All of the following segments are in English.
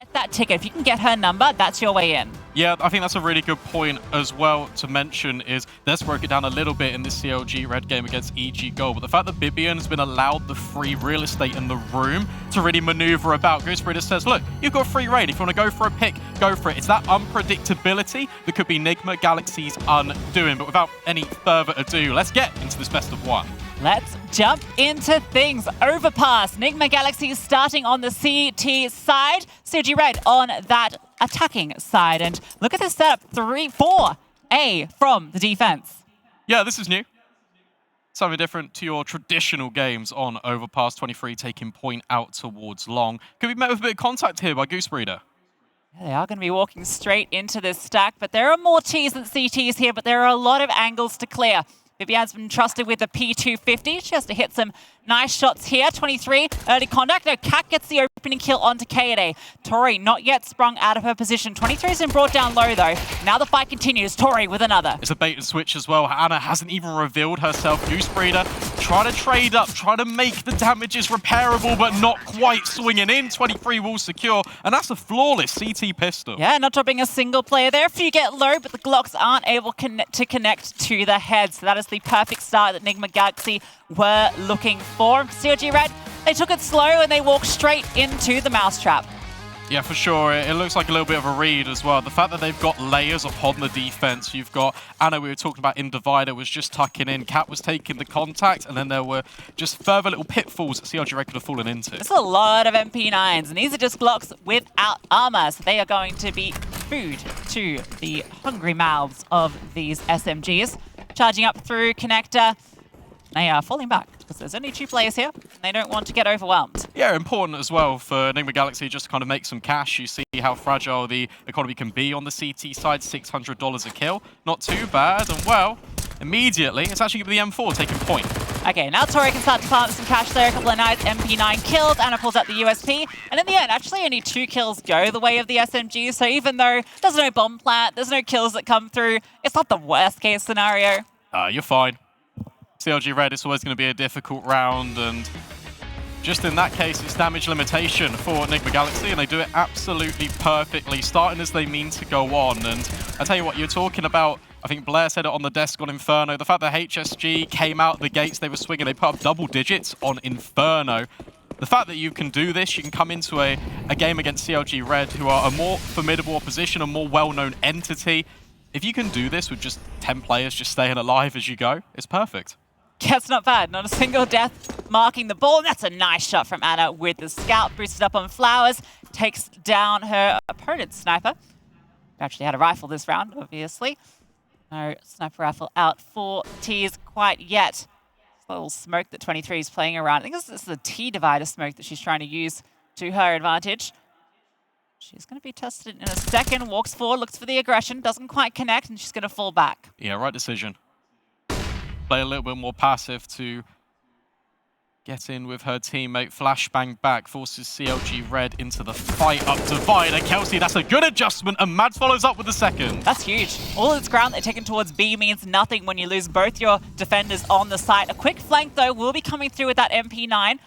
get that ticket. If you can get her number, that's your way in. Yeah, I think that's a really good point as well to mention is let's break it down a little bit in this CLG red game against EG Gold. But the fact that Bibian has been allowed the free real estate in the room to really maneuver about. Goosebrider says, look, you've got free reign. If you want to go for a pick, go for it. It's that unpredictability that could be Nigma Galaxy's undoing. But without any further ado, let's get into this best of one. Let's jump into things. Overpass. Nigma Galaxy starting on the CT side. CLG Red on that attacking side. And look at this setup. 3-4-A from the defense. Yeah, this is new. Something different to your traditional games on Overpass. 23 taking point out towards long. Could be met with a bit of contact here by Goosebrider. Yeah, they are going to be walking straight into this stack, but there are more Ts than CTs here, but there are a lot of angles to clear. Bibian's been trusted with the P250. She has to hit some nice shots here. 23, early contact. No, Cat gets the opening kill onto K-A. Tori not yet sprung out of her position. 23's been brought down low though. Now the fight continues. Tori with another. It's a bait and switch as well. Anna hasn't even revealed herself. Goosebrider trying to trade up, trying to make the damages repairable, but not quite swinging in. 23 will secure, and that's a flawless CT pistol. Yeah, not dropping a single player there. A few get low, but the Glocks aren't able to connect to the head. So that is the perfect start that Nigma Galaxy were looking for. CLG Red, they took it slow and they walked straight into the mousetrap. Yeah, for sure. It looks like a little bit of a read as well. The fact that they've got layers upon the defense. You've got Anna, we were talking about in Divider, was just tucking in. Cat was taking the contact, and then there were just further little pitfalls that CLG Red could have fallen into. There's a lot of MP9s, and these are just Glocks without armor, so they are going to be food to the hungry mouths of these SMGs. Charging up through connector. They are falling back because there's only 2 players here and they don't want to get overwhelmed. Yeah, important as well for Nigma Galaxy just to kind of make some cash. You see how fragile the economy can be on the CT side, $600 a kill. Not too bad, and well, immediately, it's actually going to be the M4 taking point. Okay, now Tori can start to plant some cash there. A couple of nice MP9 kills. Anna pulls out the USP. And in the end, actually only 2 kills go the way of the SMG. So even though there's no bomb plant, there's no kills that come through, it's not the worst case scenario. You're fine. CLG Red, it's always going to be a difficult round, and just in that case, it's damage limitation for Nigma Galaxy, and they do it absolutely perfectly, starting as they mean to go on. And I tell you what, you're talking about, I think Blair said it on the desk on Inferno, the fact that HSG came out the gates, they were swinging, they put up double digits on Inferno. The fact that you can do this, you can come into a game against CLG Red, who are a more formidable opposition, a more well-known entity. If you can do this with just 10 players just staying alive as you go, it's perfect. Yeah, it's not bad. Not a single death marking the ball. That's a nice shot from Anna with the scout. Boosted up on Flowers. Takes down her opponent's sniper. Actually had a rifle this round, obviously. No sniper rifle out for T's quite yet. This little smoke that 23 is playing around. I think this is the T divider smoke that she's trying to use to her advantage. She's going to be tested in a second. Walks forward, looks for the aggression. Doesn't quite connect, and she's going to fall back. Yeah, right decision. Play a little bit more passive to get in with her teammate. Flashbang back, forces CLG Red into the fight up Divider. Kelsey, that's a good adjustment, and Mads follows up with the second. That's huge. All this ground they're taking towards B means nothing when you lose both your defenders on the site. A quick flank, though, will be coming through with that MP9.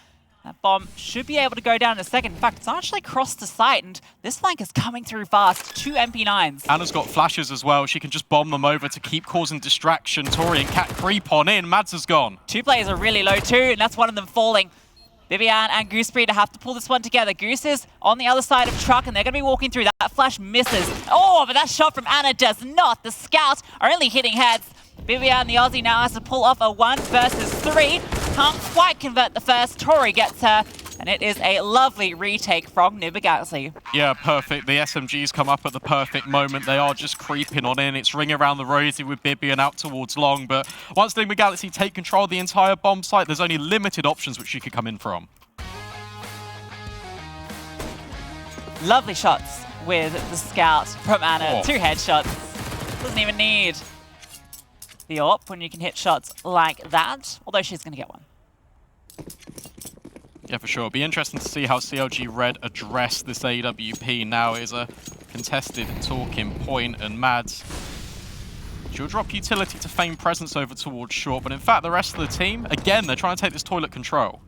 That bomb should be able to go down in a second. In fact, it's actually crossed the site, and this flank is coming through fast. 2 MP9s. Anna's got flashes as well. She can just bomb them over to keep causing distraction. Tori and Cat creep on in. Mads is gone. 2 players are really low too, and that's one of them falling. Bibian and Goosebrider have to pull this one together. Goose is on the other side of truck, and they're going to be walking through. That flash misses. Oh, but that shot from Anna does not. The scouts are only hitting heads. Bibian, the Aussie, now has to pull off a 1 versus 3. Can't quite convert the first. Tori gets her, and it is a lovely retake from Nigma Galaxy. Yeah, perfect. The SMGs come up at the perfect moment. They are just creeping on in. It's ring around the rosy with Bibian out towards long, but once Nigma Galaxy take control of the entire bomb site, there's only limited options which she could come in from. Lovely shots with the scout from Anna. 2 headshots. Doesn't even need the AWP when you can hit shots like that, although she's going to get one. Yeah, for sure. It'll be interesting to see how CLG Red address this AWP now. It is a contested talking point, and Mads, she'll drop utility to feign presence over towards short, but in fact the rest of the team, again, they're trying to take this toilet control.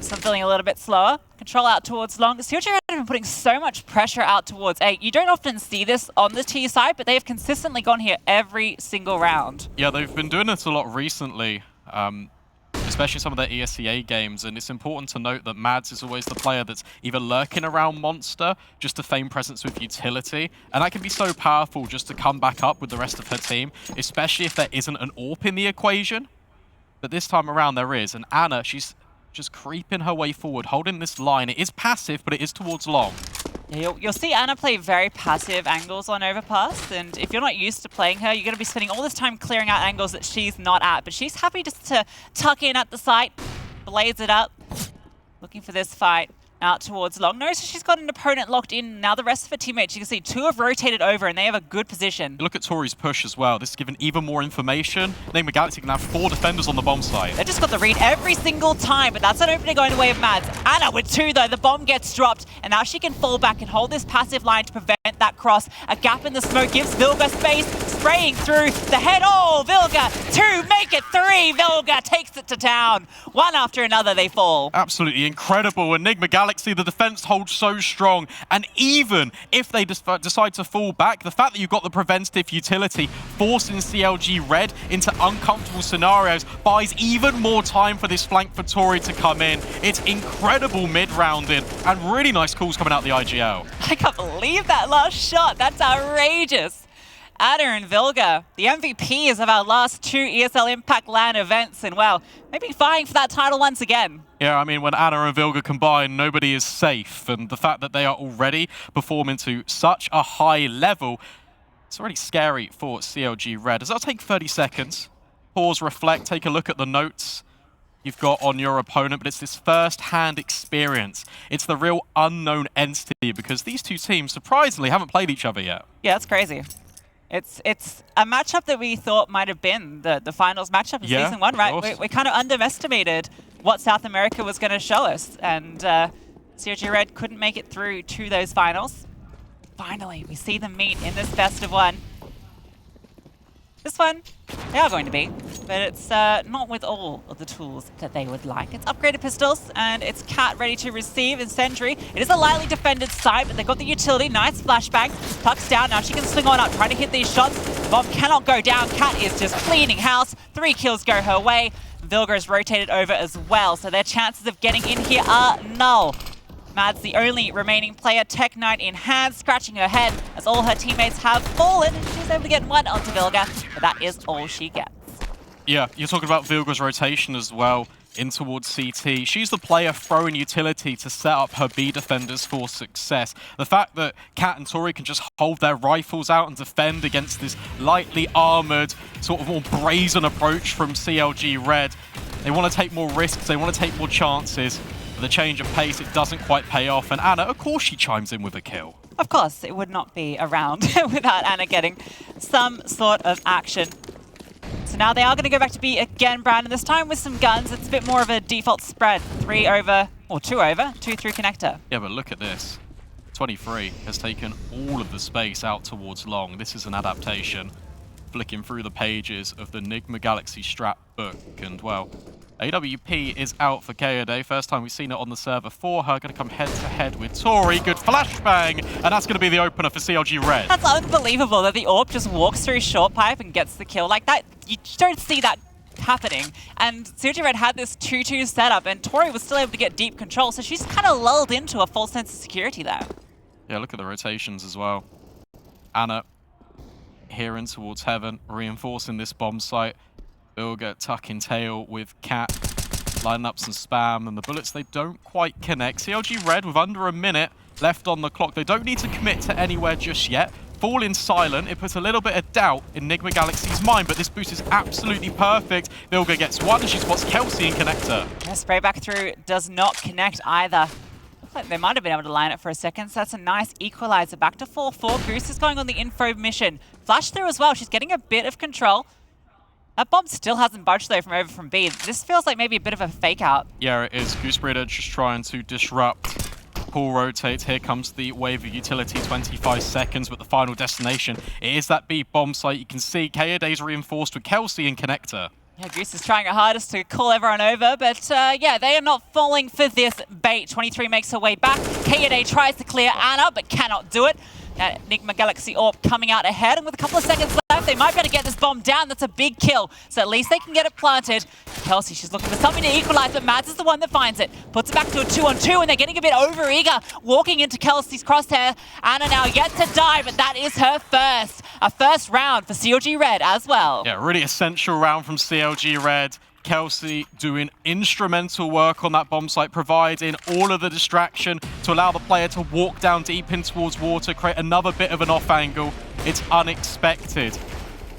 Goose, I'm feeling a little bit slower. Control out towards long. CLG have been putting so much pressure out towards A. You don't often see this on the T side, but they have consistently gone here every single round. Yeah, they've been doing this a lot recently, especially some of their ESCA games, and it's important to note that Mads is always the player that's either lurking around Monster just to feign presence with utility, and that can be so powerful just to come back up with the rest of her team, especially if there isn't an AWP in the equation. But this time around there is, and Anna, she's just creeping her way forward, holding this line. It is passive, but it is towards long. Yeah, you'll see Anna play very passive angles on Overpass, and if you're not used to playing her, you're going to be spending all this time clearing out angles that she's not at. But she's happy just to tuck in at the site, blaze it up, looking for this fight out towards long. Notice she's got an opponent locked in. Now the rest of her teammates, you can see 2 have rotated over, and they have a good position. Look at Tori's push as well. This is giving even more information. Nigma Galaxy can have 4 defenders on the bomb site. They just got the read every single time, but that's an opening going the way of Mads. Anna with 2 though, the bomb gets dropped, and now she can fall back and hold this passive line to prevent that cross. A gap in the smoke gives Vilga space, spraying through the head. Oh, Vilga, 2, make it 3. Vilga takes it to town. One after another, they fall. Absolutely incredible. And Nigma Galaxy, the defense holds so strong. And even if they decide to fall back, the fact that you've got the preventative utility forcing CLG Red into uncomfortable scenarios buys even more time for this flank for Tori to come in. It's incredible mid-rounding and really nice calls coming out the IGL. I can't believe that last shot. That's outrageous. Anna and Vilga, the MVPs of our last 2 ESL Impact LAN events, and well, maybe vying for that title once again. Yeah, I mean, when Anna and Vilga combine, nobody is safe, and the fact that they are already performing to such a high level, it's already scary for CLG Red. As I'll take 30 seconds, pause, reflect, take a look at the notes you've got on your opponent, but it's this first-hand experience. It's the real unknown entity, because these 2 teams, surprisingly, haven't played each other yet. Yeah, that's crazy. It's a matchup that we thought might have been the finals matchup in Season 1, right? We kind of underestimated what South America was going to show us, and CLG Red couldn't make it through to those finals. Finally, we see them meet in this best of 1. This one, they are going to be, but it's not with all of the tools that they would like. It's upgraded pistols, and it's Cat ready to receive Incendiary. It is a lightly defended site, but they've got the utility. Nice flashbang. Tucks down. Now she can swing on up, trying to hit these shots. The bomb cannot go down. Cat is just cleaning house. 3 kills go her way. Vilga is rotated over as well, so their chances of getting in here are null. Mads, the only remaining player, Tech Knight in hand, scratching her head as all her teammates have fallen, and she's able to get 1 onto Vilga, but that is all she gets. Yeah, you're talking about Vilga's rotation as well in towards CT. She's the player throwing utility to set up her B defenders for success. The fact that Cat and Tori can just hold their rifles out and defend against this lightly armored, sort of more brazen approach from CLG Red. They want to take more risks, they want to take more chances. The change of pace, it doesn't quite pay off. And Anna, of course she chimes in with a kill. Of course, it would not be a round without Anna getting some sort of action. So now they are going to go back to B again, Brandon, this time with some guns. It's a bit more of a default spread. 3 over, or 2 over, 2 through connector. Yeah, but look at this. 23 has taken all of the space out towards long. This is an adaptation. Flicking through the pages of the Nigma Galaxy strat book, and well, AWP is out for Kaede. First time we've seen it on the server for her. Going to come head-to-head with Tori. Good flashbang! And that's going to be the opener for CLG Red. That's unbelievable that the AWP just walks through short pipe and gets the kill. Like that, you don't see that happening. And CLG Red had this 2-2 setup, and Tori was still able to get deep control, so she's kind of lulled into a false sense of security there. Yeah, look at the rotations as well. Anna here in towards heaven, reinforcing this bomb site. Vilga tucking tail with Cat, lining up some spam, and the bullets, they don't quite connect. CLG Red with under a minute left on the clock. They don't need to commit to anywhere just yet. Fall in silent, it puts a little bit of doubt in Nigma Galaxy's mind, but this boost is absolutely perfect. Vilga gets 1, and she spots Kelsey in connector. Yeah, spray back through does not connect either. Looks like they might have been able to line it for a second, so that's a nice equalizer. Back to 4-4. Goose is going on the info mission. Flash through as well. She's getting a bit of control. That bomb still hasn't budged though from B. This feels like maybe a bit of a fake out. Yeah, it is. Goosebrider just trying to disrupt. Pull rotates. Here comes the wave of utility, 25 seconds, but the final destination, it is that B bomb site. You can see Kaede's reinforced with Kelsey in connector. Yeah, Goose is trying her hardest to call everyone over, but yeah, they are not falling for this bait. 23 makes her way back. K&A tries to clear Anna, but cannot do it. Nigma Galaxy Orb coming out ahead, and with a couple of seconds left, they might be able to get this bomb down. That's a big kill, so at least they can get it planted. Kelsey, she's looking for something to equalize, but Mads is the one that finds it. Puts it back to a 2-on-2, and they're getting a bit over-eager, walking into Kelsey's crosshair. Anna now yet to die, but that is her first. A first round for CLG Red as well. Yeah, really essential round from CLG Red. Kelsey doing instrumental work on that bomb site, providing all of the distraction to allow the player to walk down deep in towards water, create another bit of an off angle. It's unexpected.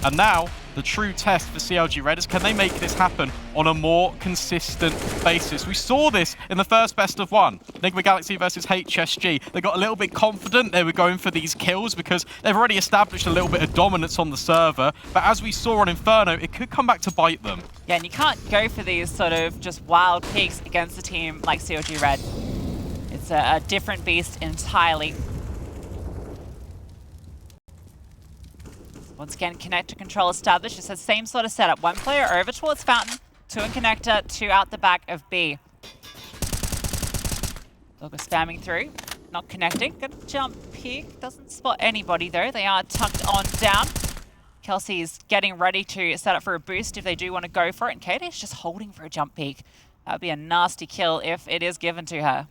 And now, the true test for CLG Red is, can they make this happen on a more consistent basis? We saw this in the first best of one. Nigma Galaxy versus HSG. They got a little bit confident they were going for these kills because they've already established a little bit of dominance on the server. But as we saw on Inferno, it could come back to bite them. Yeah, and you can't go for these sort of just wild peaks against a team like CLG Red. It's a different beast entirely. Once again, connector control established. It's the same sort of setup. One player over towards Fountain, two in connector, two out the back of B. Logo spamming through, not connecting. Gonna jump peek. Doesn't spot anybody though. They are tucked on down. Kelsey's getting ready to set up for a boost if they do want to go for it. And Katie's just holding for a jump peek. That would be a nasty kill if it is given to her.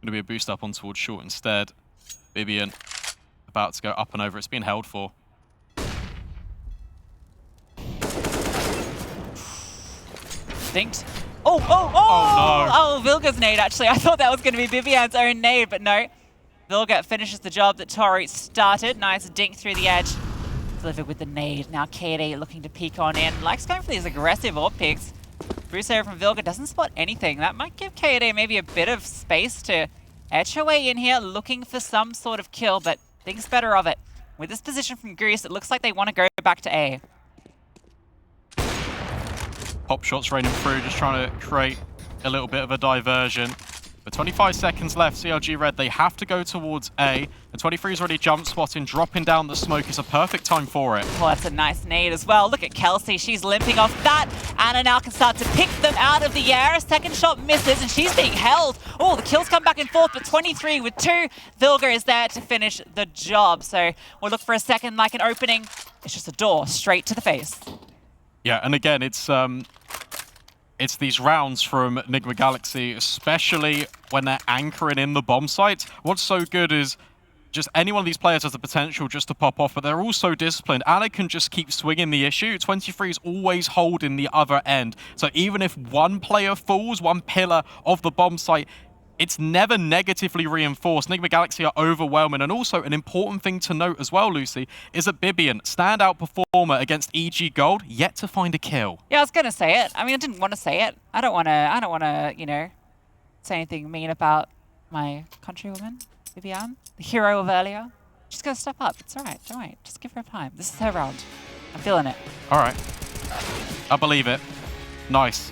Gonna be a boost up on towards short instead. Vivian about to go up and over. It's being held for. Dinked. Oh, no. Oh, Vilga's nade, actually. I thought that was going to be Vivian's own nade, but no. Vilga finishes the job that Tori started. Nice dink through the edge. Delivered with the nade. Now KD looking to peek on in. Likes going for these aggressive orb picks. Bruce over from Vilga doesn't spot anything. That might give KD maybe a bit of space to edge her way in here, looking for some sort of kill, but thinks better of it. With this position from Greece, it looks like they want to go back to A. Pop shots raining through, just trying to create a little bit of a diversion. But 25 seconds left, CLG Red, they have to go towards A. And 23 is already jump spotting, dropping down the smoke is a perfect time for it. Well, that's a nice nade as well. Look at Kelsey, she's limping off that. Anna now can start to pick them out of the air. Second shot misses, and she's being held. Oh, the kills come back and forth, but 23 with two. Vilga is there to finish the job. So we'll look for a second like an opening. It's just a door straight to the face. Yeah, and again, it's these rounds from Nigma Galaxy, especially when they're anchoring in the bomb site. What's so good is just any one of these players has the potential just to pop off, but they're all so disciplined. Anna can just keep swinging the issue. 23 is always holding the other end. So even if one player falls, one pillar of the bomb site, it's never negatively reinforced. Nigma Galaxy are overwhelming. And also an important thing to note as well, Lucy, is that Bibian, standout performer against EG Gold, yet to find a kill. Yeah, I was going to say it. I mean, I didn't want to say it. I don't want to, you know, say anything mean about my countrywoman, Bibian, the hero of earlier. She's going to step up. It's all right. Don't worry. Just give her time. This is her round. I'm feeling it. All right. I believe it. Nice.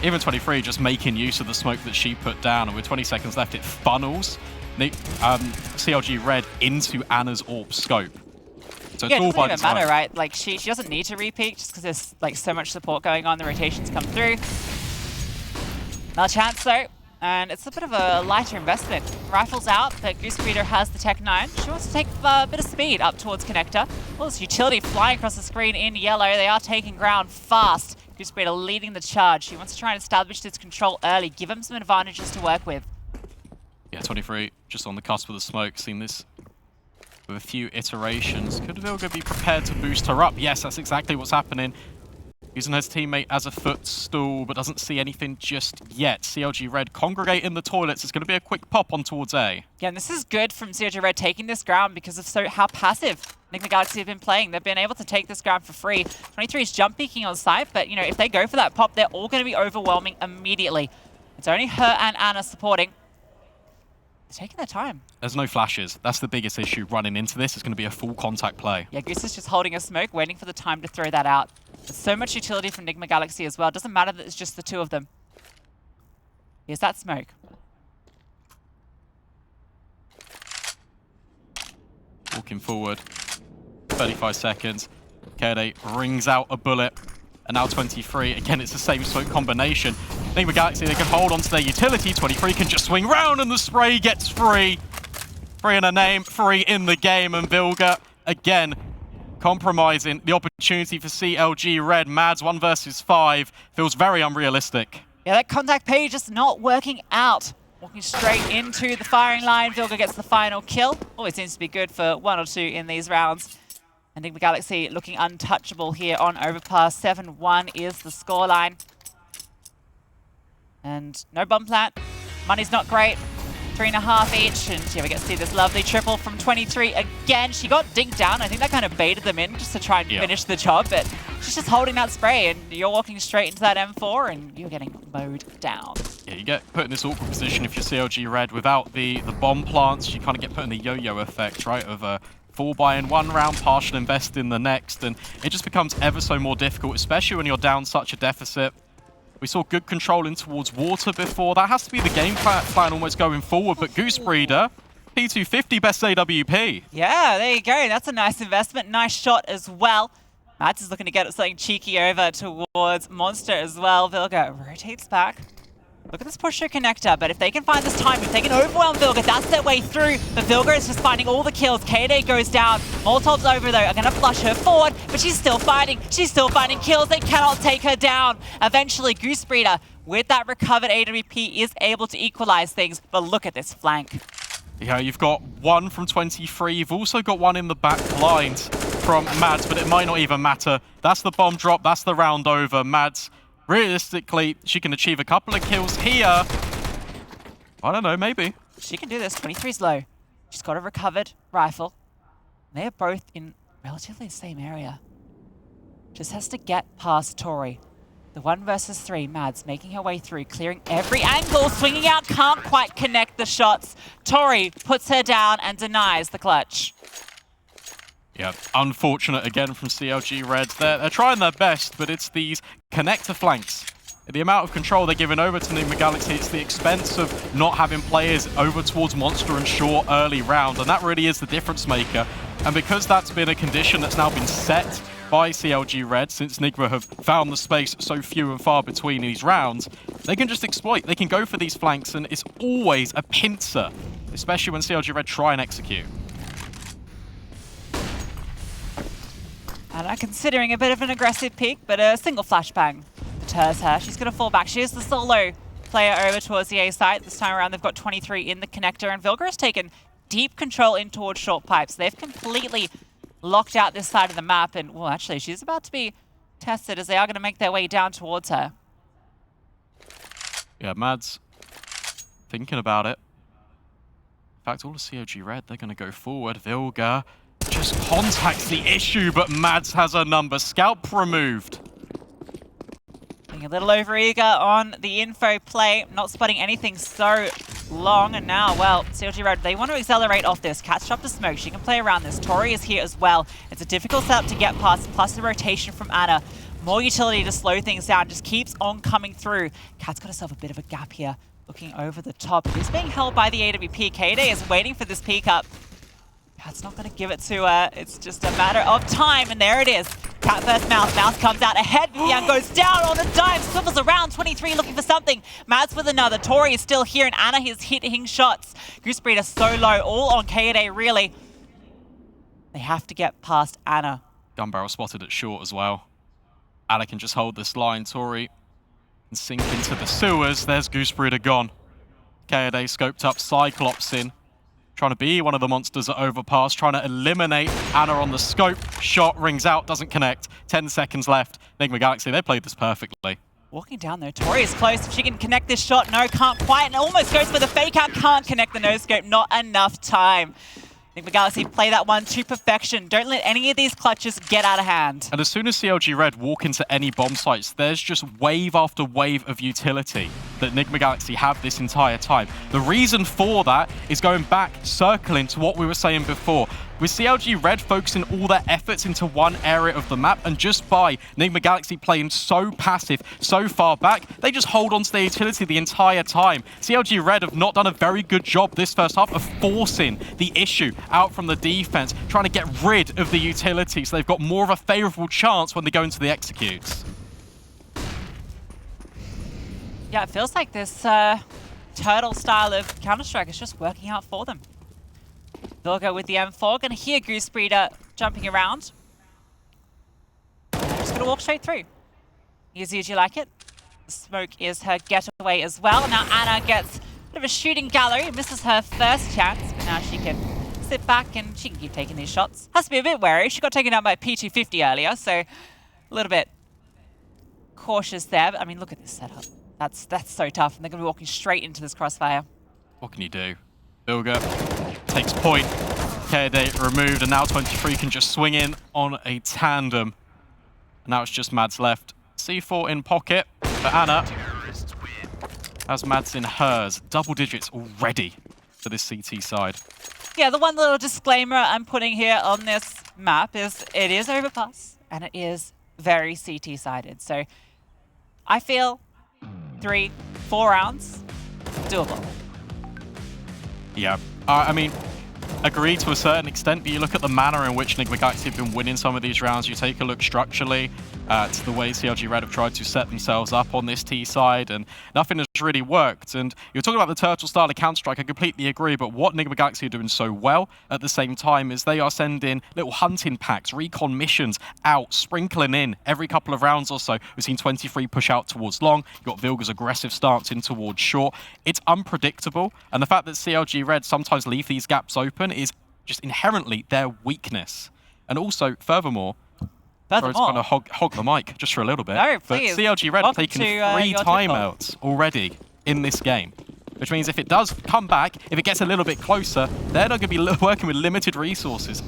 Even 23 just making use of the smoke that she put down, and with 20 seconds left, it funnels CLG Red into Anna's AWP scope. So yeah, it's all by it doesn't even matter, right? Like, she doesn't need to re-peek just because there's like so much support going on. The rotations come through. No chance though, and it's a bit of a lighter investment. Rifles out, but Goose Breeder has the Tech 9. She wants to take a bit of speed up towards Connector. Well, this utility flying across the screen in yellow. They are taking ground fast. Goose Breeder leading the charge. She wants to try and establish this control early, give him some advantages to work with. Yeah, 23 just on the cusp of the smoke. Seen this with a few iterations. Could Vilga be prepared to boost her up? Yes, that's exactly what's happening. Using his teammate as a footstool, but doesn't see anything just yet. CLG Red congregate in the toilets. It's going to be a quick pop on towards A. Yeah, and this is good from CLG Red taking this ground because of how passive Nigma Galaxy have been playing. They've been able to take this ground for free. 23 is jump peeking on site, but you know, if they go for that pop, they're all going to be overwhelming immediately. It's only her and Anna supporting. They're taking their time. There's no flashes. That's the biggest issue running into this. It's going to be a full contact play. Yeah, Goose is just holding a smoke, waiting for the time to throw that out. There's so much utility from Nigma Galaxy as well. It doesn't matter that it's just the two of them. Here's that smoke. Walking forward. 35 seconds. KD rings out a bullet. And now 23, again, it's the same smoke combination. Nigma Galaxy, they can hold on to their utility. 23 can just swing round and the spray gets free. Free in a name, free in the game. And Vilga, again, compromising the opportunity for CLG Red. Mads 1 versus 5 feels very unrealistic. Yeah, that contact page just not working out. Walking straight into the firing line. Vilga gets the final kill. Always seems to be good for 1 or 2 in these rounds. And Nigma Galaxy looking untouchable here on Overpass. 7-1 is the scoreline. And no bomb plant. Money's not great. 3.5 each. And here we get to see this lovely triple from 23 again. She got dinked down. I think that kind of baited them in just to try and finish the job. But she's just holding that spray. And you're walking straight into that M4 and you're getting mowed down. Yeah, you get put in this awkward position if you're CLG Red without the bomb plants. You kind of get put in the yo-yo effect, right, of a full buy in one round, partial invest in the next, and it just becomes ever so more difficult, especially when you're down such a deficit. We saw good control in towards water before. That has to be the game plan almost going forward, but Goose Breeder, P250, best AWP. Yeah, there you go. That's a nice investment. Nice shot as well. Mads is looking to get something cheeky over towards Monster as well. Vilga rotates back. Look at this pusher connector, but if they can find this time, if they can overwhelm Vilga, that's their way through. But Vilga is just finding all the kills. Kayode goes down. Molotov's over though, are gonna flush her forward, but she's still fighting. She's still finding kills. They cannot take her down. Eventually, Goose Breeder, with that recovered AWP, is able to equalize things. But look at this flank. Yeah, you've got 1 from 23. You've also got 1 in the back blind from Mads, but it might not even matter. That's the bomb drop. That's the round over. Mads, realistically, she can achieve a couple of kills here. I don't know, maybe. She can do this. 23's low. She's got a recovered rifle. They're both in relatively the same area. Just has to get past Tori. The 1 versus 3, Mads making her way through, clearing every angle, swinging out, can't quite connect the shots. Tori puts her down and denies the clutch. Yeah, unfortunate again from CLG Reds. They're trying their best, but it's these connector flanks. The amount of control they're giving over to Nigma Galaxy, it's the expense of not having players over towards Monster and Short early round, and that really is the difference maker. And because that's been a condition that's now been set by CLG Red, since Nigma have found the space so few and far between these rounds, they can just exploit. They can go for these flanks, and it's always a pincer, especially when CLG Red try and execute. Anna considering a bit of an aggressive peek, but a single flashbang deters her. She's going to fall back. She is the solo player over towards the A site. This time around, they've got 23 in the connector, and Vilga has taken deep control in towards short pipes. They've completely locked out this side of the map, and, well, actually, she's about to be tested as they are going to make their way down towards her. Yeah, Mads thinking about it. In fact, all of CLG Red, they're going to go forward. Vilga just contacts the issue, but Mads has a number. Scalp removed. Being a little overeager on the info play, not spotting anything so long, and now, well, CLG Red, they want to accelerate off this. Cat's dropped the smoke. She can play around this. Tori is here as well. It's a difficult setup to get past, plus the rotation from Anna. More utility to slow things down. Just keeps on coming through. Cat's got herself a bit of a gap here, looking over the top. It is being held by the AWP. Kayode is waiting for this peek up. Cat's not going to give it to her. It's just a matter of time, and there it is. Cat versus Mouse. Mouse comes out ahead. Vivian goes down on a dime, swivels around. 23 looking for something. Mads with another. Tori is still here, and Anna is hitting shots. Goose Breeder so low, all on Kayode, really. They have to get past Anna. Gun barrel spotted at short as well. Anna can just hold this line. Tori can sink into the sewers. There's Goose Breeder gone. Kayode scoped up, Cyclops in. Trying to be one of the monsters at Overpass, trying to eliminate Anna on the scope. Shot rings out, doesn't connect. 10 seconds left. Nigma Galaxy, they played this perfectly. Walking down though, Tori is close. If she can connect this shot, no, can't quite. And almost goes for the fake out, can't connect the no-scope. Not enough time. Nigma Galaxy play that one to perfection. Don't let any of these clutches get out of hand. And as soon as CLG Red walk into any bomb sites, there's just wave after wave of utility that Nigma Galaxy have this entire time. The reason for that is going back, circling to what we were saying before. With CLG Red focusing all their efforts into one area of the map, and just by Nigma Galaxy playing so passive, so far back, they just hold on to their utility the entire time. CLG Red have not done a very good job this first half of forcing the issue out from the defense, trying to get rid of the utility so they've got more of a favorable chance when they go into the executes. Yeah, it feels like this turtle style of Counter-Strike is just working out for them. They'll go with the M4. Gonna hear Goose Breeder jumping around. Just gonna walk straight through. Easy as you like it. The smoke is her getaway as well. Now Anna gets a bit of a shooting gallery, misses her first chance, but now she can sit back and she can keep taking these shots. Has to be a bit wary. She got taken out by P250 earlier, so a little bit cautious there. But I mean, look at this setup. That's so tough, and they're gonna be walking straight into this crossfire. What can you do? Bilger takes point. Kaede removed, and now 23 can just swing in on a tandem. And now it's just Mads left. C4 in pocket, but Anna has Mads in hers. Double digits already for this CT side. Yeah, the one little disclaimer I'm putting here on this map is it is Overpass, and it is very CT-sided. So I feel 3-4 rounds, doable. Yeah, I mean, agree to a certain extent, but you look at the manner in which Nigma Galaxy have been winning some of these rounds, you take a look structurally at the way CLG Red have tried to set themselves up on this T side, and nothing has really worked. And you're talking about the turtle style of Counter-Strike, I completely agree, but what Nigma Galaxy are doing so well at the same time is they are sending little hunting packs, recon missions out, sprinkling in every couple of rounds or so. We've seen 23 push out towards long, you've got Vilga's aggressive stance in towards short. It's unpredictable, and the fact that CLG Red sometimes leave these gaps open is just inherently their weakness. And also, furthermore, sorry, kind of hog the mic just for a little bit. No, but please. CLG Red have taken 3 timeouts already in this game, which means if it does come back, if it gets a little bit closer, they're not going to be working with limited resources.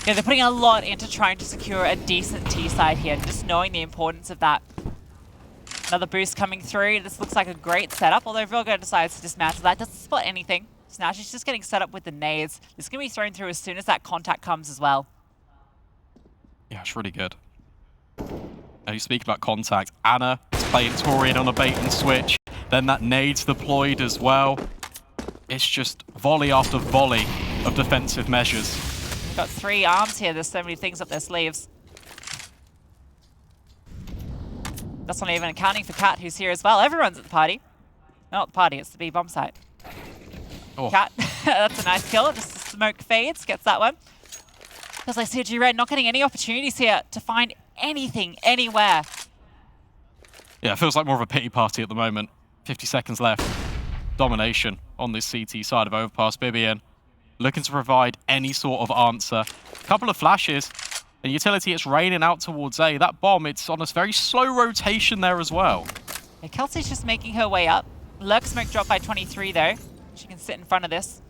Yeah, they're putting a lot into trying to secure a decent T side here, just knowing the importance of that. Another boost coming through. This looks like a great setup, although Vilga decides to dismantle that. Doesn't spot anything. So now she's just getting set up with the nades. This is going to be thrown through as soon as that contact comes as well. Yeah, it's really good. Now you speak about contact. Anna is playing Torian on a bait and switch. Then that nade's deployed as well. It's just volley after volley of defensive measures. We've got 3 arms here. There's so many things up their sleeves. That's not even accounting for Cat, who's here as well. Everyone's at the party. Not the party, it's the B bomb site. Oh. Cat, that's a nice kill. Just the smoke fades, gets that one. Feels like CLG Red not getting any opportunities here to find anything, anywhere. Yeah, it feels like more of a pity party at the moment. 50 seconds left. Domination on this CT side of Overpass. Bibian looking to provide any sort of answer. A couple of flashes. And utility, it's raining out towards A. That bomb, it's on a very slow rotation there as well. Yeah, Kelsey's just making her way up. Lurk smoke dropped by 23 though. She can sit in front of this.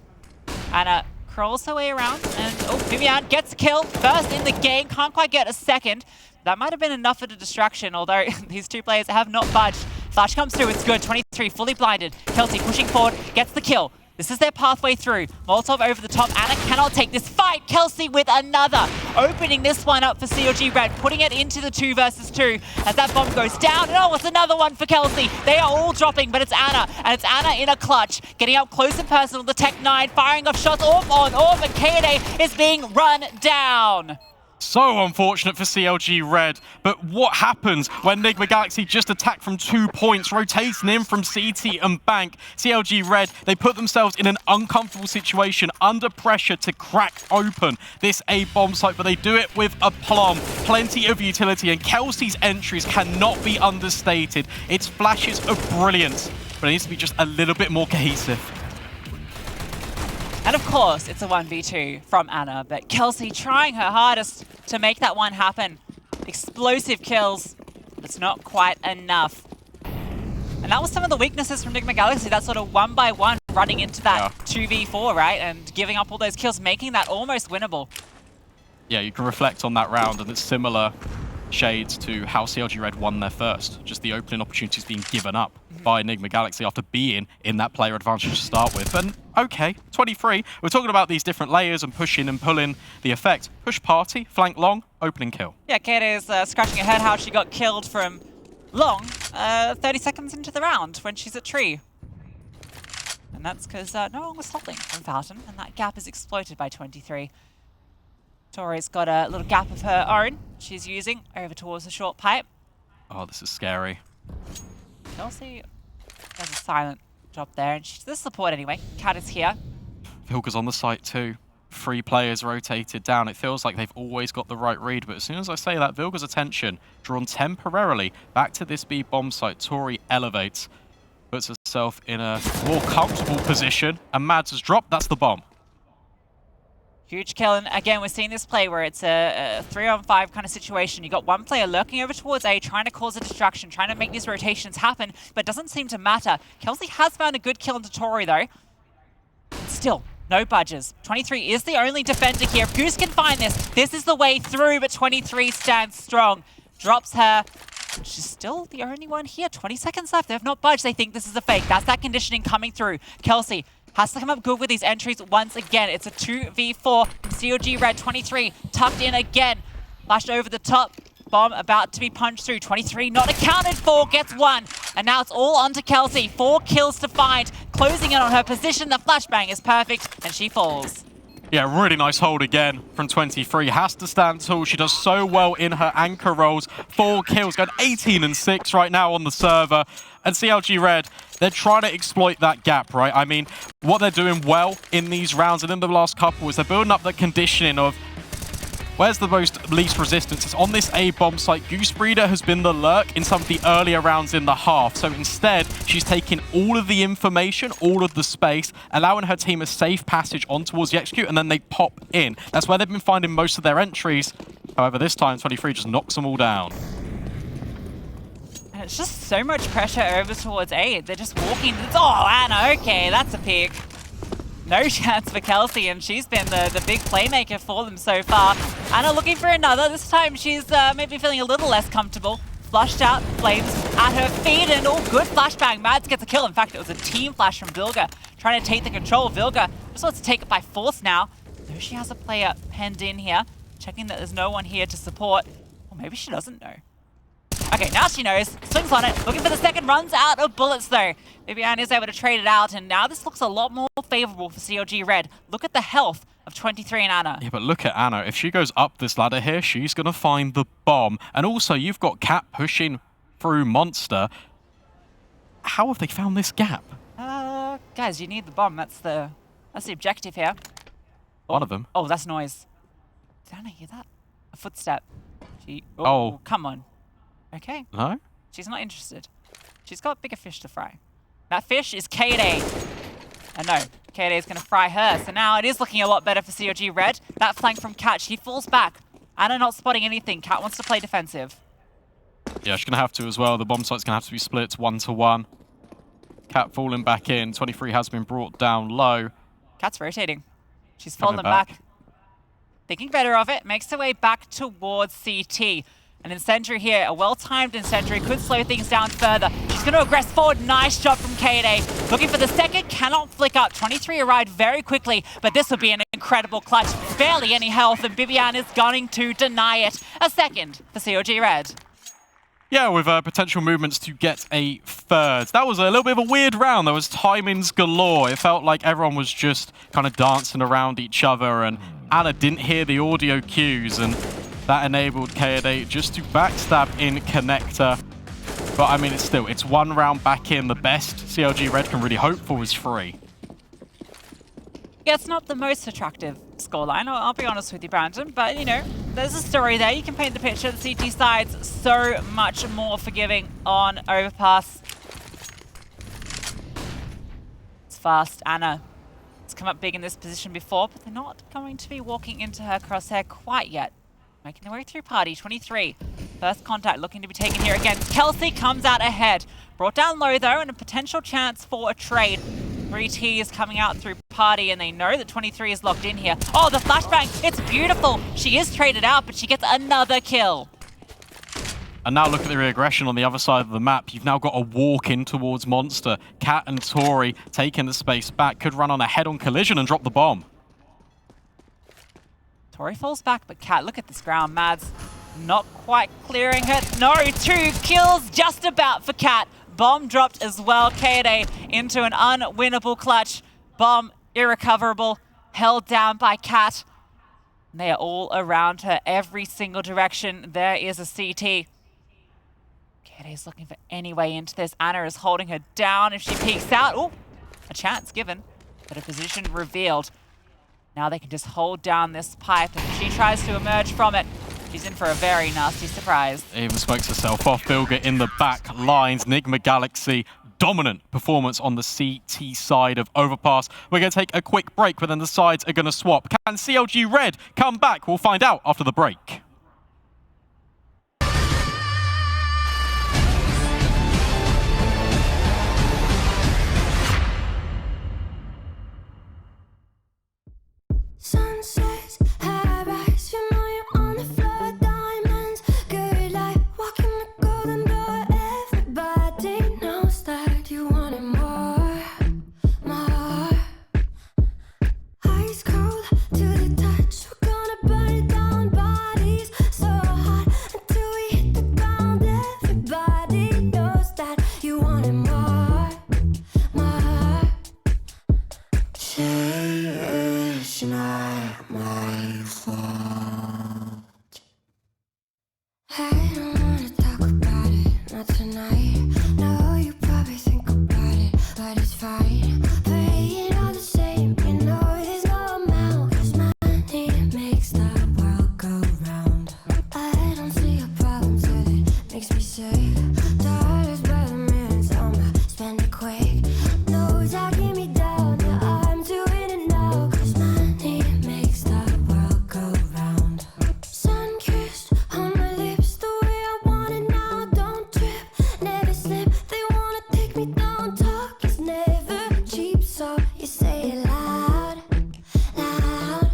Anna crawls her way around, and Vivian gets a kill. First in the game, can't quite get a second. That might have been enough of a distraction, although these 2 players have not budged. Flash comes through, it's good. 23 fully blinded. Kelsey pushing forward, gets the kill. This is their pathway through. Molotov over the top. Anna cannot take this fight. Kelsey with another. Opening this one up for CLG Red. Putting it into the 2 versus 2 as that bomb goes down. And oh, it's another one for Kelsey. They are all dropping, but it's Anna. And it's Anna in a clutch. Getting up close and personal. The Tech 9 firing off shots off on off. And Kaede is being run down. So unfortunate for CLG Red, but what happens when Nigma Galaxy just attack from 2 points, rotating in from CT and Bank? CLG Red, they put themselves in an uncomfortable situation, under pressure to crack open this A bomb site, but they do it with aplomb. Plenty of utility, and Kelsey's entries cannot be understated. It's flashes of brilliance, but it needs to be just a little bit more cohesive. And of course, it's a 1v2 from Anna, but Kelsey trying her hardest to make that one happen. Explosive kills, but it's not quite enough. And that was some of the weaknesses from Nigma Galaxy, that sort of 1-by-1 running into that 2v4, right? And giving up all those kills, making that almost winnable. Yeah, you can reflect on that round, and it's similar shades to how CLG Red won their first. Just the opening opportunities being given up by Nigma Galaxy after being in that player advantage to start with. And okay, 23, we're talking about these different layers and pushing and pulling the effect. Push party, flank long, opening kill. Yeah, Kaede is scratching her head how she got killed from long 30 seconds into the round when she's at tree. And that's because no one was holding from Fountain, and that gap is exploited by 23. Tori's got a little gap of her own she's using over towards the short pipe. Oh, this is scary. Chelsea does a silent job there, and she's the support anyway. Cat is here. Vilga's on the site too. 3 players rotated down. It feels like they've always got the right read, but as soon as I say that, Vilga's attention drawn temporarily back to this B bomb site. Tori elevates, puts herself in a more comfortable position, and Mads has dropped. That's the bomb. Huge kill, and again, we're seeing this play where it's a 3-on-5 kind of situation. You got one player lurking over towards A, trying to cause a distraction, trying to make these rotations happen, but it doesn't seem to matter. Kelsey has found a good kill into Tori, though. Still, no budges. 23 is the only defender here. If Goose can find this is the way through, but 23 stands strong. Drops her. She's still the only one here. 20 seconds left. They have not budged. They think this is a fake. That's that conditioning coming through. Kelsey has to come up good with these entries once again. It's a 2v4 from CLG Red. 23 tucked in again. Flashed over the top. Bomb about to be punched through. 23 not accounted for. Gets one. And now it's all onto Kelsey. 4 kills to find. Closing in on her position. The flashbang is perfect. And she falls. Yeah, really nice hold again from 23. Has to stand tall. She does so well in her anchor rolls. 4 kills, going 18 and 6 right now on the server. And CLG Red, they're trying to exploit that gap, right? I mean, what they're doing well in these rounds and in the last couple is they're building up the conditioning of where's the least resistance. It's on this A bomb site. Goose Breeder has been the lurk in some of the earlier rounds in the half. So instead, she's taking all of the information, all of the space, allowing her team a safe passage on towards the execute, and then they pop in. That's where they've been finding most of their entries. However, this time, 23 just knocks them all down. And it's just so much pressure over towards A. They're just walking. Oh, Anna, okay, that's a pick. No chance for Kelsey, and she's been the big playmaker for them so far. Anna looking for another. This time she's maybe feeling a little less comfortable. Flushed out, flames at her feet, and all good flashbang. Mads gets a kill. In fact, it was a team flash from Vilga, trying to take the control. Vilga just wants to take it by force now. Though she has a player penned in here, checking that there's no one here to support. Or maybe she doesn't know. Okay, now she knows. Swings on it. Looking for the second. Runs out of bullets, though. Maybe Anna is able to trade it out, and now this looks a lot more favorable for CLG Red. Look at the health of 23 and Anna. Yeah, but look at Anna. If she goes up this ladder here, she's going to find the bomb. And also, you've got Cat pushing through Monster. How have they found this gap? Guys, you need the bomb. That's the objective here. One of them. Oh, that's noise. Did Anna hear that? A footstep. Oh. Come on. Okay. No? She's not interested. She's got bigger fish to fry. That fish is K-Day. And no, K-Day is going to fry her. So now it is looking a lot better for CLG Red. That flank from Cat, she falls back. Anna not spotting anything. Cat wants to play defensive. Yeah, she's going to have to as well. The bomb site's going to have to be split 1-to-1. Cat falling back in. 23 has been brought down low. Cat's rotating. She's fallen back. Thinking better of it. Makes her way back towards CT. An incendiary here, a well-timed incendiary, could slow things down further. She's going to aggress forward. Nice shot from K-Day. Looking for the second, cannot flick up. 23 arrived very quickly, but this would be an incredible clutch. Barely any health, and Bibian is going to deny it. A second for CLG Red. Yeah, with potential movements to get a third. That was a little bit of a weird round. There was timings galore. It felt like everyone was just kind of dancing around each other, and Anna didn't hear the audio cues, and that enabled K-Day just to backstab in connector. But I mean, it's one round back in. The best CLG Red can really hope for is 3. Yeah, it's not the most attractive scoreline, I'll be honest with you, Brandon. But, you know, there's a story there. You can paint the picture. The CT side's so much more forgiving on Overpass. It's fast. Anna has come up big in this position before, but they're not going to be walking into her crosshair quite yet. Making their way through party. 23. First contact looking to be taken here again. Kelsey comes out ahead. Brought down low, though, and a potential chance for a trade. 3T is coming out through party, and they know that 23 is locked in here. Oh, the flashbang. It's beautiful. She is traded out, but she gets another kill. And now look at the reaggression on the other side of the map. You've now got a walk in towards Monster. Cat and Tori taking the space back. Could run on a head-on collision and drop the bomb. Tori falls back, but Cat, look at this ground. Mads not quite clearing her. No, 2 kills just about for Cat. Bomb dropped as well. K-Day into an unwinnable clutch. Bomb irrecoverable, held down by Cat. And they are all around her, every single direction. There is a CT. KD's looking for any way into this. Anna is holding her down. If she peeks out, oh, a chance given, but a position revealed. Now they can just hold down this pipe, and if she tries to emerge from it, she's in for a very nasty surprise. Even smokes herself off. Bilger in the back lines. Nigma Galaxy, dominant performance on the CT side of Overpass. We're going to take a quick break, but then the sides are going to swap. Can CLG Red come back? We'll find out after the break. Sunsets, high rise, you know you're on the floor, diamonds, good life, walking the golden door. Everybody knows that you wanted more, more. Ice cold to the touch, we're gonna burn it down, bodies so hot until we hit the ground. Everybody knows that you wanted more, more. It's not my fault. I don't wanna talk about it, not tonight. No, you probably think about it, but it's fine. Playing all the same, you know there's no amount, 'cause money makes the world go round. I don't see a problem till it makes me sick. Dollars by the minutes, I'ma spend it quick. Knows I give me down, yeah, I'm doing it now, 'cause money makes the world go round. Sun-kissed on my lips, the way I want it now. Don't trip, never slip. They wanna take me down. Talk is never cheap, so you say it loud, loud.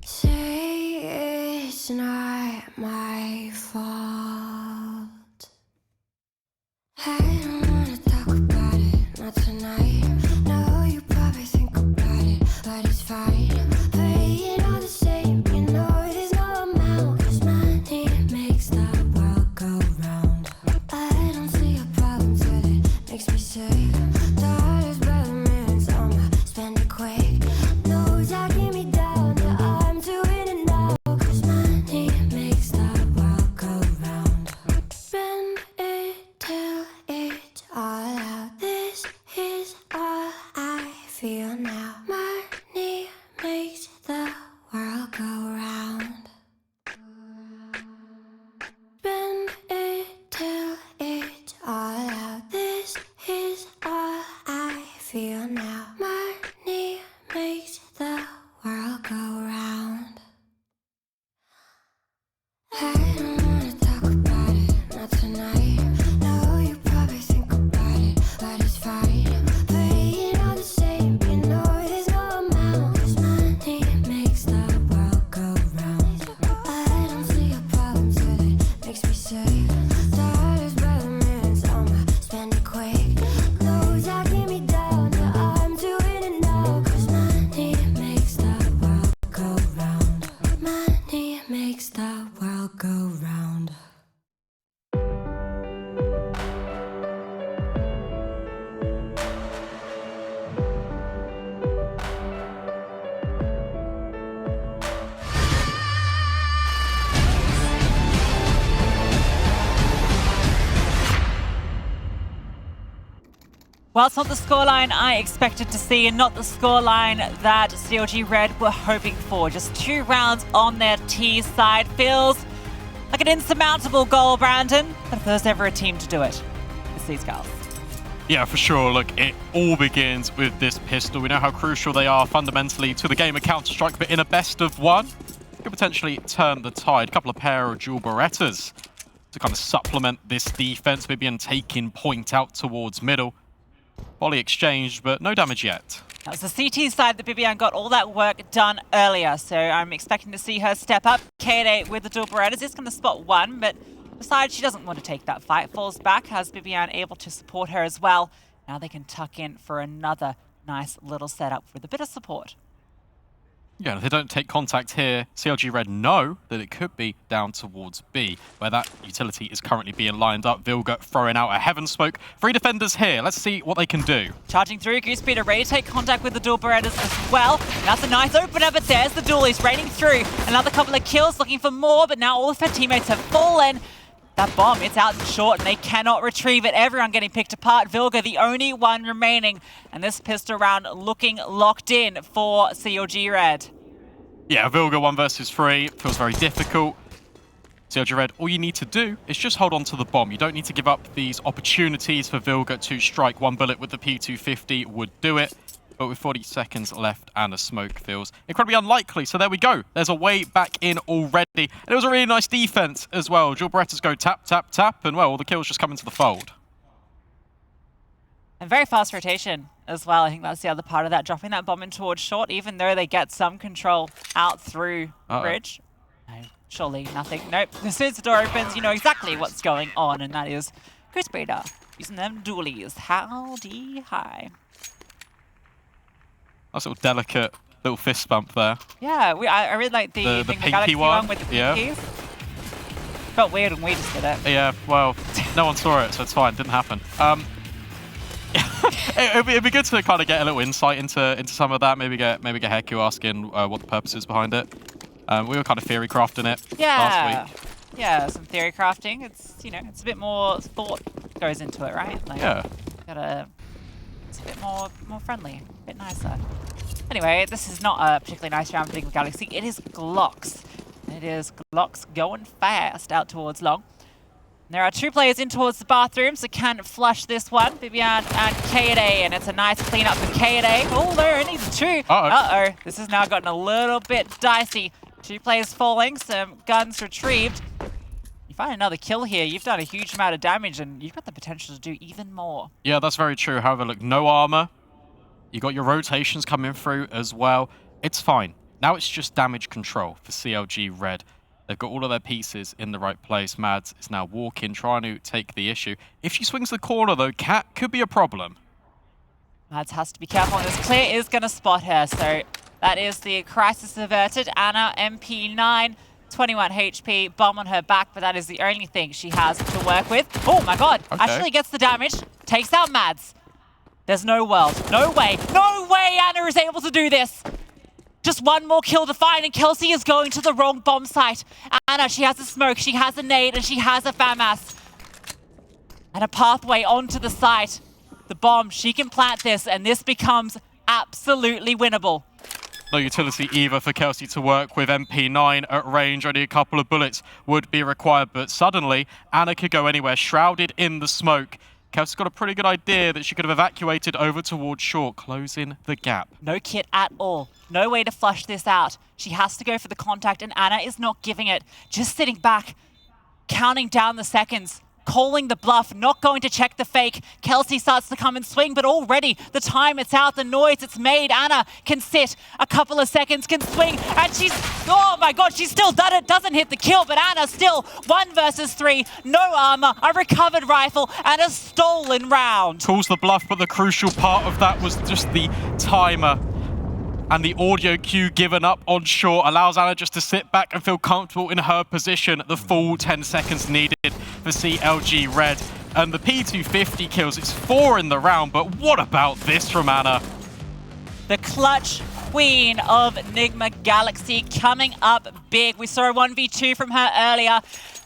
Say it's not my fault. I don't wanna talk about it, not tonight. No, you probably think about it, but it's fine. Playing all the same, you know there's no amount, 'cause money makes the world go round. I don't see a problem till it makes me sick. Dollars by the minutes, I'ma spend it quick. Knows I give me down, yeah, I'm doing it now, 'cause money makes the world go round. Spend it till it's all out. This is all I feel now. Money makes the world go round. Spend it till it's all out. This is all I feel now. Money makes the world go round. I don't wanna talk about it, not tonight. No, you probably think about it, but it's fine. Playing all the same, you know there's no amount, 'cause money makes the world go round. I don't see a problem till it makes me sick. Dollars by the minutes, I'ma spend it quick. Knows I give me down, yeah, I'm doing it now, 'cause money makes the world go round. Money makes the world go round. Well, it's not the scoreline I expected to see, and not the scoreline that CLG Red were hoping for. Just 2 rounds on their T side. Feels like an insurmountable goal, Brandon. But if there's ever a team to do it, it's these girls. Yeah, for sure. Look, it all begins with this pistol. We know how crucial they are fundamentally to the game of Counter-Strike, but in a best of one, could potentially turn the tide. A couple of pair of dual Berettas to kind of supplement this defense, maybe and taking point out towards middle. Volley exchanged, but no damage yet. That was the CT side that Bibian got all that work done earlier, so I'm expecting to see her step up. K8 with the dual Berettas is going to spot one, but decides she doesn't want to take that fight. Falls back, has Bibian able to support her as well. Now they can tuck in for another nice little setup with a bit of support. Yeah, if they don't take contact here, CLG Red know that it could be down towards B, where that utility is currently being lined up. Vilga throwing out a heaven smoke. 3 defenders here. Let's see what they can do. Charging through, Goosebeater ready to take contact with the dual Berettas as well. And that's a nice opener, but there's the duel. He's raining through. Another couple of kills, looking for more, but now all of her teammates have fallen. That bomb, it's out short and they cannot retrieve it. Everyone getting picked apart. Vilga, the only one remaining. And this pistol round looking locked in for CLG Red. Yeah, Vilga 1 versus 3 feels very difficult. CLG Red, all you need to do is just hold on to the bomb. You don't need to give up these opportunities for Vilga to strike. One bullet with the P250 would do it. But with 40 seconds left and a smoke feels incredibly unlikely. So there we go. There's a way back in already. And it was a really nice defense as well. Jewel Berettas go tap, tap, tap, and well, all the kills just come into the fold. And very fast rotation as well. I think that's the other part of that. Dropping that bomb in towards short, even though they get some control out through bridge. No, surely nothing. Nope. As soon as the door opens, you know exactly what's going on, and that is Chris Breeder using them dualies. Howdy hi. Nice little delicate little fist bump there. Yeah, I really like the pinky one with the pinkies. Felt weird when we just did it. Yeah, well, no one saw it, so it's fine. Didn't happen. It'd be good to kind of get a little insight into some of that. Maybe get Heku asking what the purpose is behind it. We were kind of theory crafting it last week. Yeah, some theory crafting. It's it's a bit more thought goes into it, right? Like, yeah. It's a bit more friendly, a bit nicer. Anyway, this is not a particularly nice round for Nigma Galaxy. It is Glocks. It is Glocks going fast out towards long. There are 2 players in towards the bathroom, so can flush this one. Vivian and K&A, and it's a nice cleanup for K&A. Oh, there only 2. Uh-oh. This has now gotten a little bit dicey. 2 players falling, some guns retrieved. You find another kill here, you've done a huge amount of damage, and you've got the potential to do even more. Yeah, that's very true. However, look, no armor. You got your rotations coming through as well. It's fine. Now it's just damage control for CLG Red. They've got all of their pieces in the right place. Mads is now walking, trying to take the issue. If she swings the corner, though, Cat could be a problem. Mads has to be careful on this. Clear is going to spot her, so that is the crisis averted. Anna, MP9, 21 HP, bomb on her back, but that is the only thing she has to work with. Oh my god, okay. Actually gets the damage, takes out Mads. There's no world, no way Anna is able to do this. Just one more kill to find, and Kelsey is going to the wrong bomb site. Anna, she has a smoke, she has a nade, and she has a FAMAS. And a pathway onto the site. The bomb, she can plant this, and this becomes absolutely winnable. No utility either for Kelsey to work with. MP9 at range, only a couple of bullets would be required, but suddenly Anna could go anywhere, shrouded in the smoke. Kelsey's got a pretty good idea that she could have evacuated over towards short, closing the gap. No kit at all. No way to flush this out. She has to go for the contact, and Anna is not giving it. Just sitting back, counting down the seconds, calling the bluff, not going to check the fake. Kelsey starts to come and swing, but already the time it's out, the noise it's made. Anna can sit a couple of seconds, can swing, and she's, oh my god, she's still done it. Doesn't hit the kill, but Anna still 1 versus 3, no armor, a recovered rifle, and a stolen round. Calls the bluff, but the crucial part of that was just the timer. And the audio cue given up on short allows Anna just to sit back and feel comfortable in her position. The full 10 seconds needed for CLG Red. And the P250 kills, it's 4 in the round, but what about this from Anna? The clutch queen of Nigma Galaxy coming up big. We saw a 1v2 from her earlier,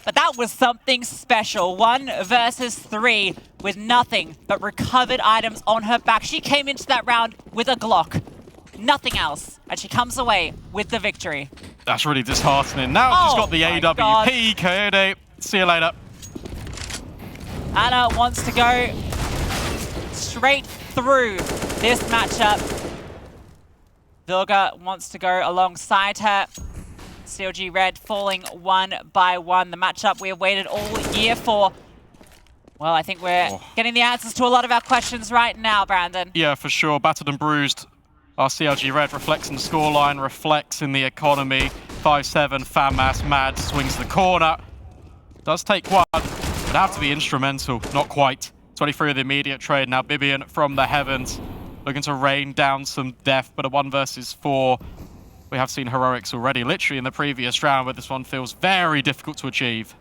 but that was something special. 1 versus 3 with nothing but recovered items on her back. She came into that round with a Glock. Nothing else, and she comes away with the victory. That's really disheartening. Now she's got the AWP, KOD. See you later. Anna wants to go straight through this matchup. Vilga wants to go alongside her. CLG Red falling 1 by 1. The matchup we have waited all year for. Well, I think we're getting the answers to a lot of our questions right now, Brandon. Yeah, for sure. Battered and bruised. Our CLG Red reflects in the scoreline, reflects in the economy. 5-7, FAMAS, Mad swings the corner. Does take 1, but have to be instrumental. Not quite. 23 of the immediate trade. Now Bibian from the heavens, looking to rain down some death, but a 1 versus 4. We have seen heroics already, literally in the previous round, but this one feels very difficult to achieve.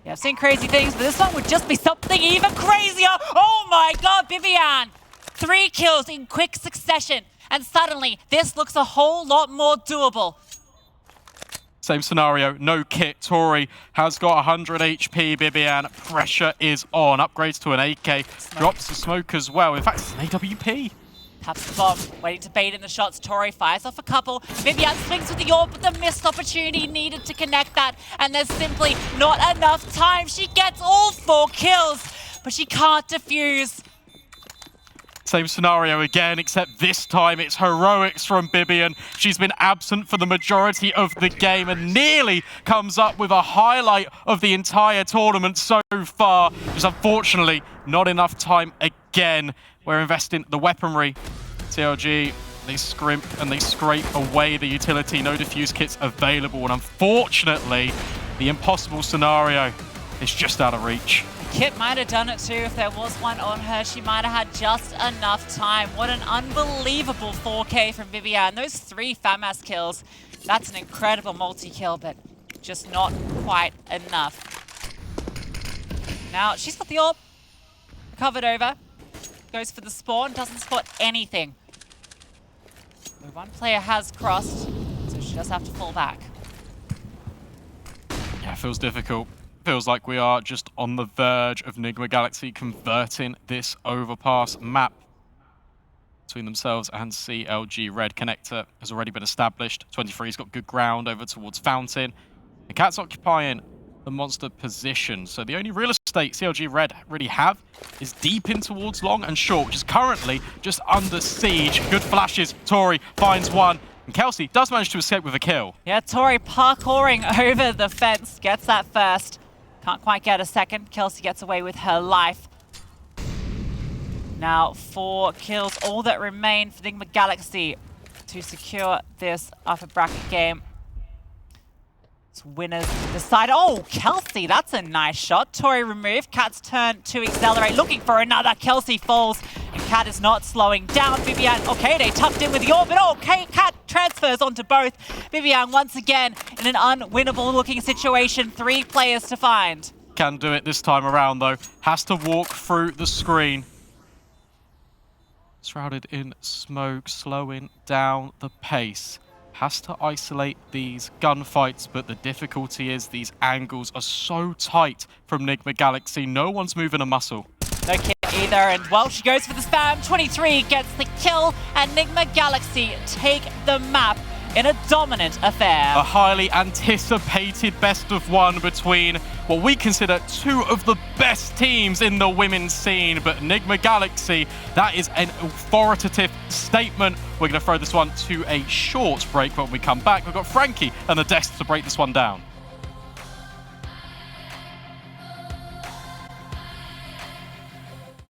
Yeah, I've seen crazy things, but this one would just be something even crazier. Oh my god, Bibian! 3 kills in quick succession. And suddenly, this looks a whole lot more doable. Same scenario, no kit. Tori has got 100 HP. Bibian, pressure is on. Upgrades to an AK, drops the smoke as well. In fact, it's an AWP. Taps the bomb, waiting to bait in the shots. Tori fires off a couple. Vivian swings with the orb, but the missed opportunity needed to connect that. And there's simply not enough time. She gets all 4 kills, but she can't defuse. Same scenario again, except this time it's heroics from Bibian. She's been absent for the majority of the game and nearly comes up with a highlight of the entire tournament so far. Just unfortunately, not enough time again. We're investing the weaponry. CLG, they scrimp and they scrape away the utility. No defuse kits available. And unfortunately, the impossible scenario is just out of reach. Kit might have done it too if there was one on her. She might have had just enough time. What an unbelievable 4K from Vivian. Those 3 FAMAS kills, that's an incredible multi-kill, but just not quite enough. Now, she's got the orb covered over. Goes for the spawn, doesn't spot anything. The one player has crossed, so she does have to fall back. Yeah, it feels difficult. Feels like we are just on the verge of Nigma Galaxy converting this overpass map between themselves and CLG. Red connector has already been established. 23's got good ground over towards Fountain. The Cat's occupying the monster position. So the only real estate CLG Red really have is deep in towards long and short, which is currently just under siege. Good flashes. Tori finds one. And Kelsey does manage to escape with a kill. Yeah, Tori parkouring over the fence, gets that first. Can't quite get a second. Kelsey gets away with her life. Now 4 kills, all that remain for Nigma Galaxy to secure this upper bracket game. It's winners decide. Oh, Kelsey, that's a nice shot. Tori removed. Cat's turn to accelerate, looking for another. Kelsey falls, and Cat is not slowing down. Vivian, okay, they tucked in with the orb, but okay, Cat transfers onto both. Vivian once again in an unwinnable looking situation. 3 players to find. Can do it this time around though. Has to walk through the screen. Shrouded in smoke, slowing down the pace. Has to isolate these gunfights, but the difficulty is these angles are so tight from Nigma Galaxy. No one's moving a muscle. No kit either, and well, she goes for the spam. 23 gets the kill, and Nigma Galaxy take the map in a dominant affair. A highly anticipated best of 1 between what we consider 2 of the best teams in the women's scene, but Nigma Galaxy, that is an authoritative statement. We're going to throw this one to a short break. When we come back, we've got Frankie and the desk to break this one down.